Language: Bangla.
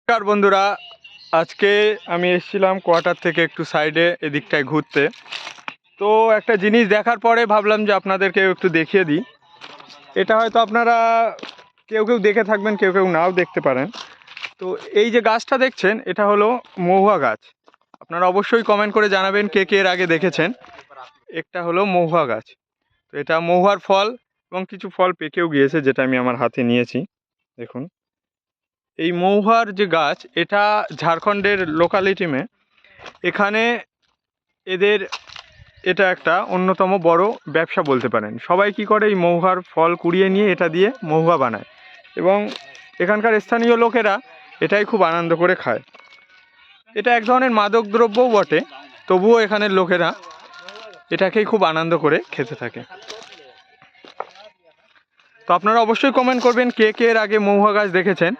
নমস্কার বন্ধুরা, আজকে আমি এসেছিলাম কোয়ার্টার থেকে একটু সাইডে এদিকটায় ঘুরতে। তো একটা জিনিস দেখার পরে ভাবলাম যে আপনাদেরকে একটু দেখিয়ে দিই। এটা হয়তো আপনারা কেউ কেউ দেখে থাকবেন, কেউ কেউ নাও দেখতে পারেন। তো এই যে গাছটা দেখছেন, এটা হলো মহুয়া গাছ। আপনারা অবশ্যই কমেন্ট করে জানাবেন কে কে এর আগে দেখেছেন। একটা হলো মহুয়া গাছ। তো এটা মহুয়ার ফল এবং কিছু ফল পেকেও গিয়েছে, যেটা আমি আমার হাতে নিয়েছি। দেখুন, এই মহুয়ার যে গাছ, এটা ঝাড়খণ্ডের লোকালিটিমে। এখানে এদের এটা একটা অন্যতম বড় ব্যবসা বলতে পারেন। সবাই কি করে, এই মহুয়ার ফল কুড়িয়ে নিয়ে এটা দিয়ে মহুয়া বানায় এবং এখানকার স্থানীয় লোকেরা এটাই খুব আনন্দ করে খায়। এটা এক ধরনের মাদক দ্রব্যও বটে, তবুও এখানের লোকেরা এটাকেই খুব আনন্দ করে খেতে থাকে। তো আপনারা অবশ্যই কমেন্ট করবেন কে কে এর আগে মহুয়া গাছ দেখেছেন।